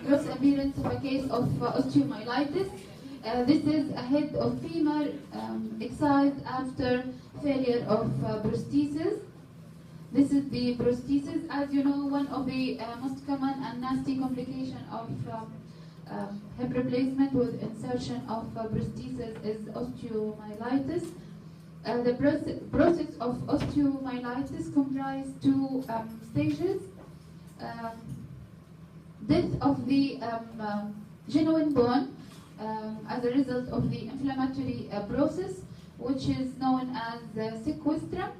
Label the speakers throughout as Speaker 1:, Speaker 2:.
Speaker 1: gross appearance of a case of osteomyelitis. This is a head of femur excised after failure of prosthesis. This is the prosthesis. As you know, one of the most common and nasty complication of hip replacement with insertion of prosthesis is osteomyelitis. The process of osteomyelitis comprises two stages. Death of the genuine bone as a result of the inflammatory process, which is known as sequestrum,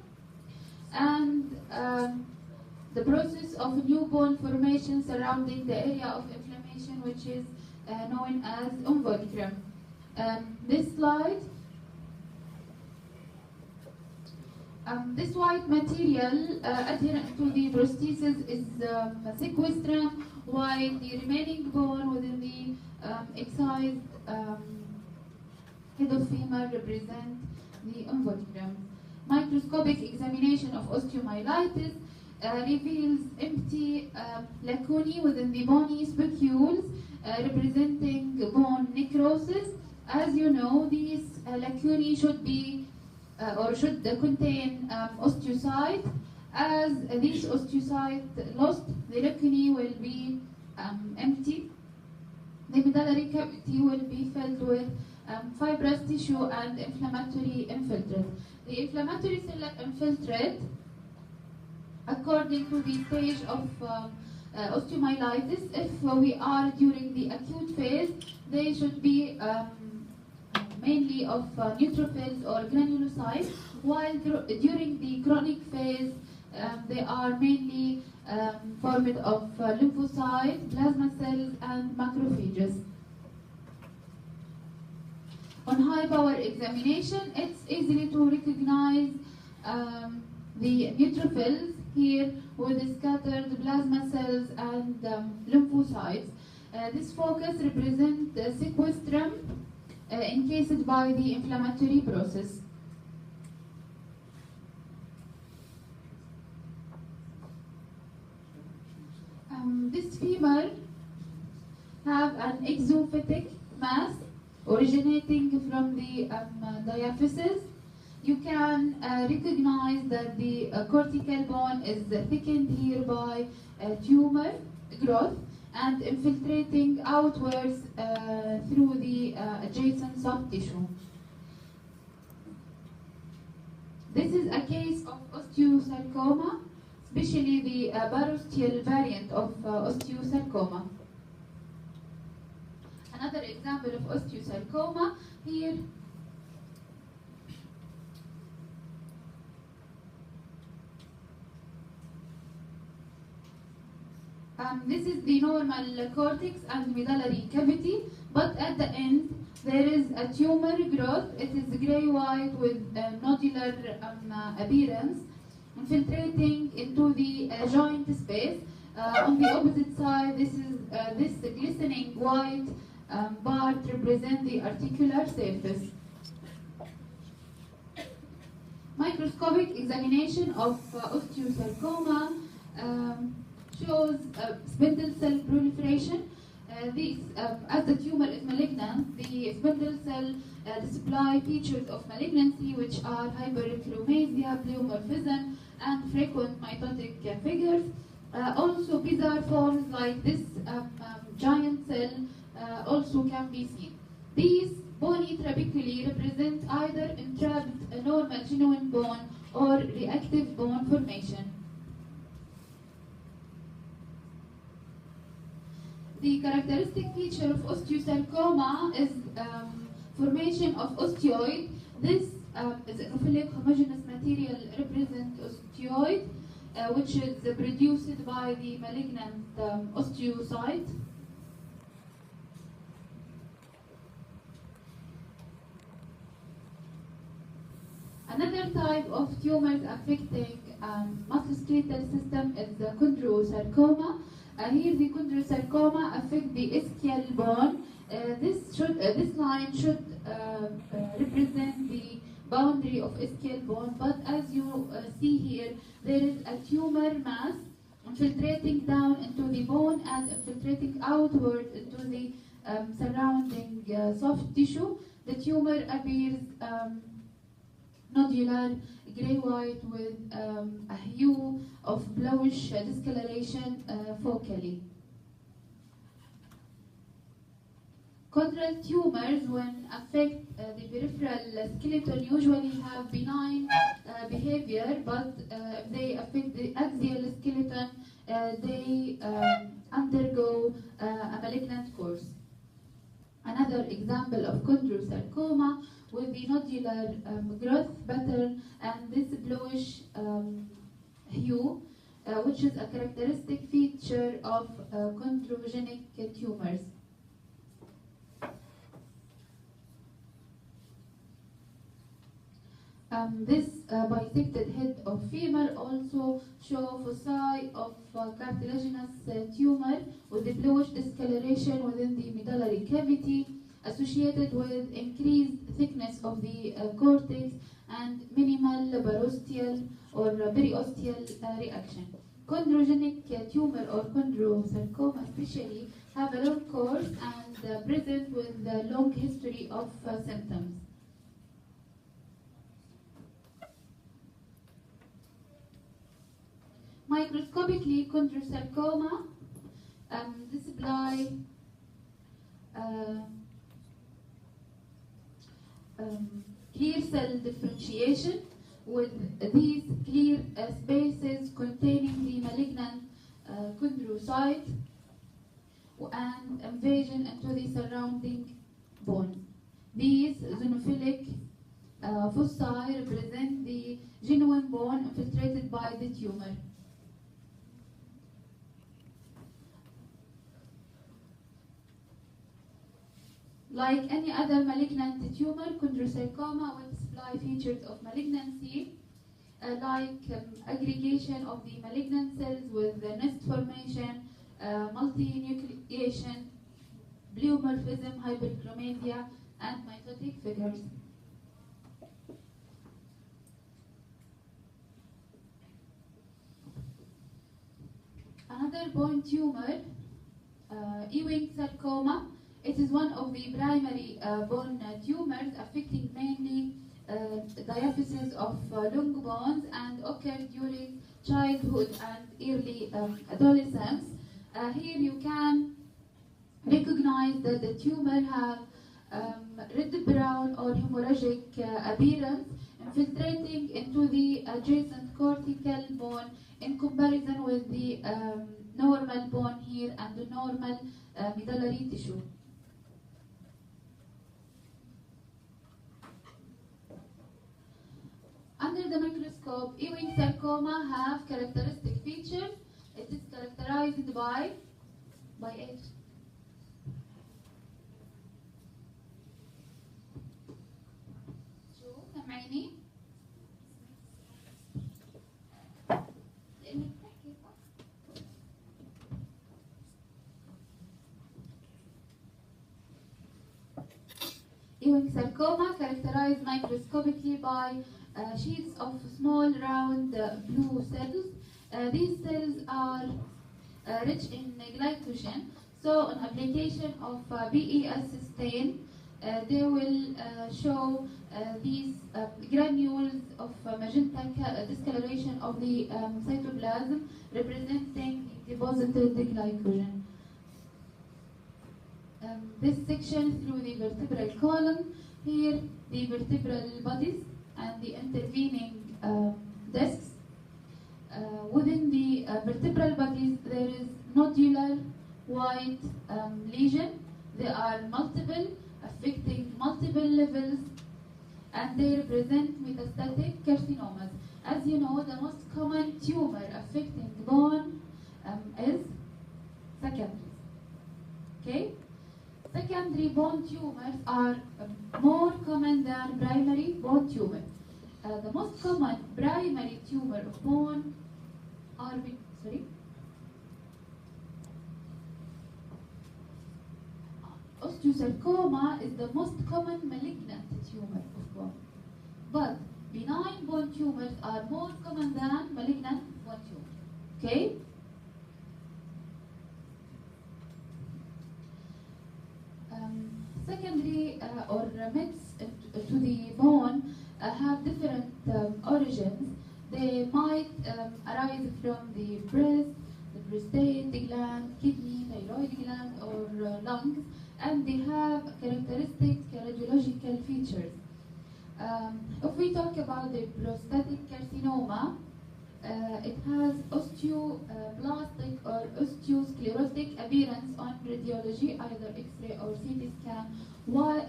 Speaker 1: and the process of new bone formation surrounding the area of inflammation, which is known as involucrum. This slide, this white material adherent to the prosthesis is sequestrum, while the remaining bone within the excised head of femur represent the involucrum. Microscopic examination of osteomyelitis reveals empty lacunae within the bony spicules representing bone necrosis. As you know, these lacunae should be or should contain osteocyte. As these osteocytes lost, the lacunae will be empty. The medullary cavity will be filled with fibrous tissue and inflammatory infiltrate. The inflammatory cell infiltrate, according to the stage of osteomyelitis, if we are during the acute phase, they should be mainly of neutrophils or granulocytes, while during the chronic phase, they are mainly formed of lymphocytes, plasma cells, and macrophages. On high power examination, it's easy to recognize the neutrophils here with the scattered plasma cells and lymphocytes. This focus represents the sequestrum encased by the inflammatory process. This femur have an exophytic mass originating from the diaphysis. You can recognize that the cortical bone is thickened here by tumor growth and infiltrating outwards through the adjacent soft tissue. This is a case of osteosarcoma, especially the parosteal variant of osteosarcoma. Another example of osteosarcoma here. This is the normal cortex and medullary cavity, but at the end there is a tumor growth. It is gray-white with nodular appearance, infiltrating into the joint space. On the opposite side, this is this glistening white part represents the articular surface. Microscopic examination of osteosarcoma shows spindle cell proliferation. As the tumor is malignant, the spindle cell display features of malignancy, which are hyperchromasia, pleomorphism, and frequent mitotic figures. Also, bizarre forms like this giant cell also can be seen. These bony trabeculae represent either entrapped normal genuine bone or reactive bone formation. The characteristic feature of osteosarcoma is formation of osteoid. This is a nephrophilic homogeneous material represents osteoid, which is produced by the malignant osteocyte. Another type of tumors affecting musculoskeletal system is the chondrosarcoma. Here the chondrosarcoma affect the ischial bone. This line should represent the boundary of ischial bone, but as you see here, there is a tumor mass infiltrating down into the bone and infiltrating outward into the surrounding soft tissue. The tumor appears nodular, gray-white with a hue of bluish discoloration focally. Chondral tumors, when affect the peripheral skeleton, usually have benign behavior, but if they affect the axial skeleton, they undergo a malignant course. Another example of chondrosarcoma with the nodular growth pattern and this bluish hue, which is a characteristic feature of chondrogenic tumors. This bisected head of femur also show foci of cartilaginous tumor with the bluish discoloration within the medullary cavity associated with increased thickness of the cortex and minimal barosteal or periosteal reaction. Chondrogenic tumor or chondrosarcoma especially have a long course and present with a long history of symptoms. Microscopically, chondrosarcoma display clear cell differentiation with these clear spaces containing the malignant chondrocyte and invasion into the surrounding bone. These xenophilic foci represent the genuine bone infiltrated by the tumor. Like any other malignant tumor, chondrosarcoma will display features of malignancy, like aggregation of the malignant cells with the nest formation, multinucleation, pleomorphism, hyperchromatia, and mitotic figures. Another bone tumor, Ewing sarcoma. It is one of the primary bone tumors affecting mainly diaphysis of long bones and occur during childhood and early adolescence. Here you can recognize that the tumor have red-brown or hemorrhagic appearance infiltrating into the adjacent cortical bone in comparison with the normal bone here and the normal medullary tissue. Under the microscope, Ewing sarcoma have characteristic features. It is characterized by age. شو سمعيني؟ لأنك بتحكي صح؟ Ewing sarcoma characterized microscopically by sheets of small round blue cells. These cells are rich in glycogen, so on application of BES stain, they will show these granules of magenta discoloration of the cytoplasm representing deposited glycogen. This section through the vertebral column, here the vertebral bodies and the intervening discs. Within the vertebral bodies, there is nodular white lesion. They are multiple, affecting multiple levels, and they represent metastatic carcinomas. As you know, the most common tumor affecting bone is secondary. Okay? Secondary bone tumors are more common than primary bone tumor. The most common primary tumor of bone are osteosarcoma is the most common malignant tumor of bone. But benign bone tumors are more common than malignant bone tumor. Okay? secondary or mix to the bone have different origins. They might arise from the breast, the prostate, the gland, kidney, thyroid gland, or lungs, and they have characteristic radiological features. If we talk about the prostatic carcinoma, it has osteoblastic or osteosclerotic appearance on radiology, either X-ray or CT scan, while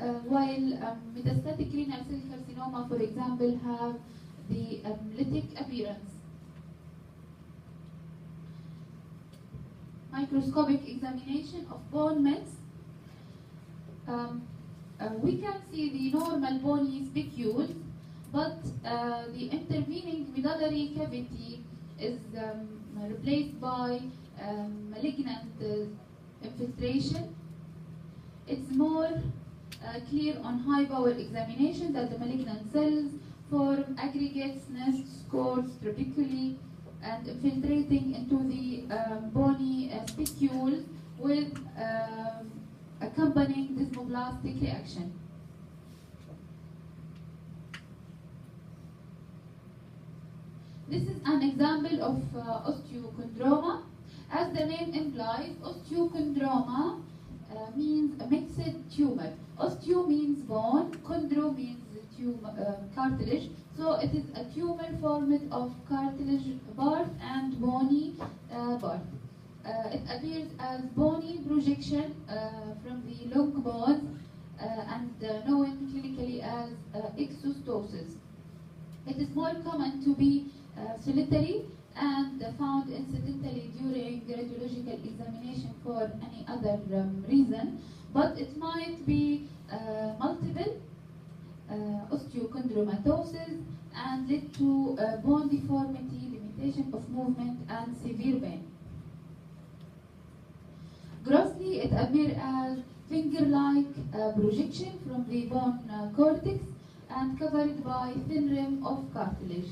Speaker 1: metastatic renal cell carcinoma, for example, have the lytic appearance. Microscopic examination of bone mets. We can see the normal bony spicules, but the intervening medullary cavity is replaced by malignant infiltration. It's more clear on high power examination that the malignant cells form aggregates, nests, cords, trabeculae, and infiltrating into the bony spicules with accompanying desmoplastic reaction. This is an example of osteochondroma. As the name implies, osteochondroma means a mixed tumor. Osteo means bone, chondro means cartilage. So it is a tumor formed of cartilage part and bony part. It appears as bony projection from the long bones and known clinically as exostosis. It is more common to be solitary and found incidentally during radiological examination for any other reason, but it might be multiple osteochondromatosis and lead to bone deformity, limitation of movement, and severe pain. Grossly, it appears as finger-like projection from the bone cortex and covered by thin rim of cartilage.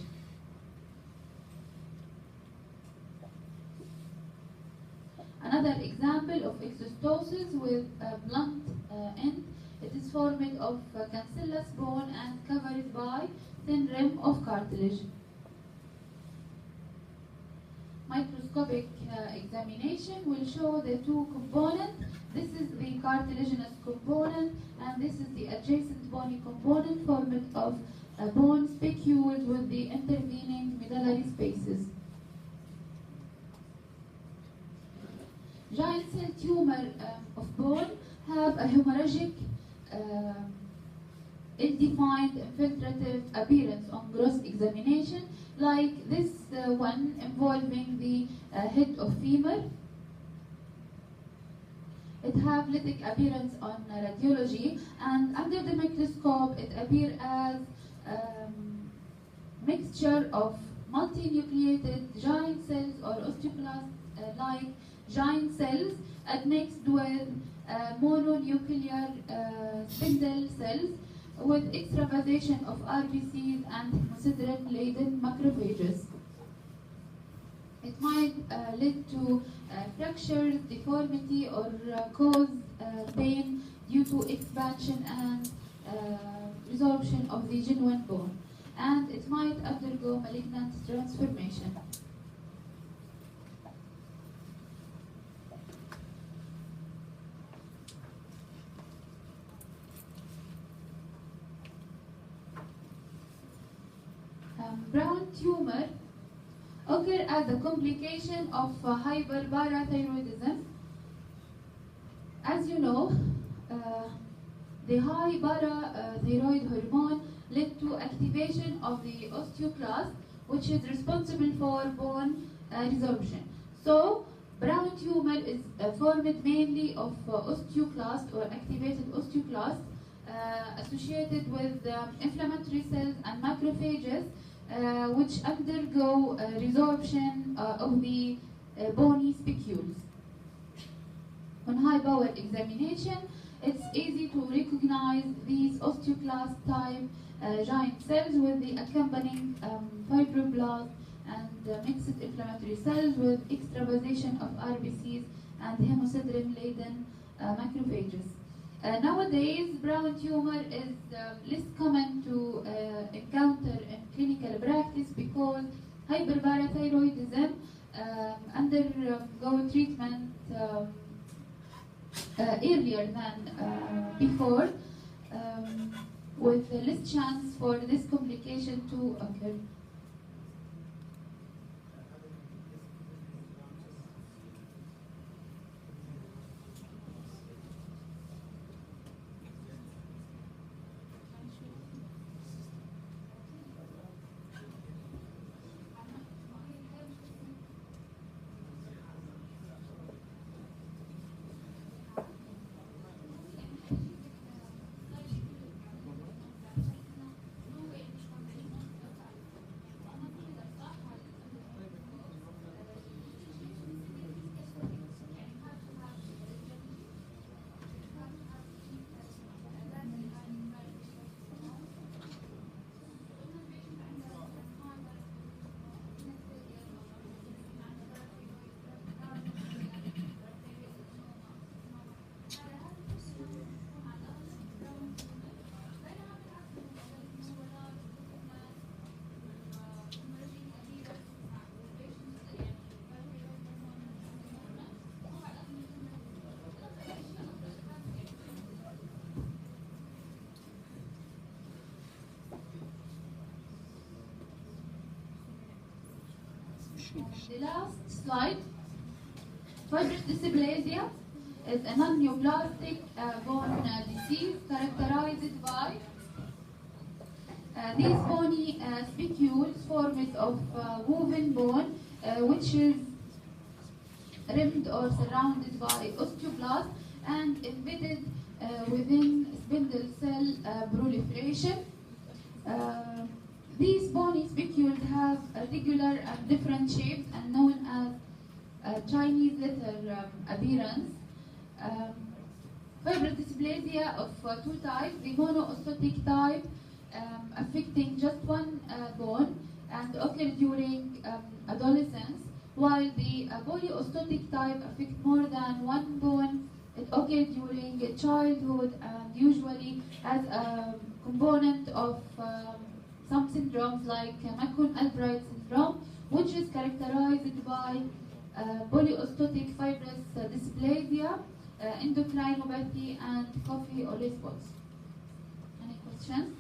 Speaker 1: Another example of exostosis with a blunt end. It is formed of cancellous bone and covered by thin rim of cartilage. Microscopic examination will show the two components. This is the cartilaginous component, and this is the adjacent bony component formed of bone spicules with the intervening medullary spaces. Giant cell tumor of bone have a hemorrhagic, ill-defined infiltrative appearance on gross examination, like this one involving the head of femur. It have lytic appearance on radiology, and under the microscope it appears as mixture of multinucleated giant cells or osteoclast-like giant cells admixed with mononuclear spindle cells with extravasation of RBCs and hemosiderin-laden macrophages. It might lead to fractures, deformity, or cause pain due to expansion and resorption of the genuine bone, and it might undergo malignant transformation. Brown tumor occur as a complication of hyperparathyroidism. As you know, the high parathyroid hormone led to activation of the osteoclast, which is responsible for bone resorption. So, brown tumor is formed mainly of osteoclast or activated osteoclast associated with inflammatory cells and macrophages which undergo resorption of the bony spicules. On high power examination, it's easy to recognize these osteoclast type giant cells with the accompanying fibroblasts and mixed inflammatory cells with extravasation of RBCs and hemosiderin-laden macrophages. Nowadays, brown tumor is less common to encounter in clinical practice because hyperparathyroidism undergo treatment earlier than before, with less chance for this complication to occur. The last slide. Fibrous dysplasia is a non-neoplastic bone disease characterized by these bony spicules formed of woven bone, which is rimmed or surrounded by osteoblast and embedded within spindle cell proliferation. These bony spicules have a regular and different shapes and known as Chinese letter appearance. Fibrous dysplasia of two types, the monoostotic type affecting just one bone and occur during adolescence, while the polyostotic type affects more than one bone. It occurs during childhood and usually as a component of some syndromes like McCune-Albright syndrome, which is characterized by polyostotic fibrous dysplasia, endocrinopathy, and coffee or spots. Any questions?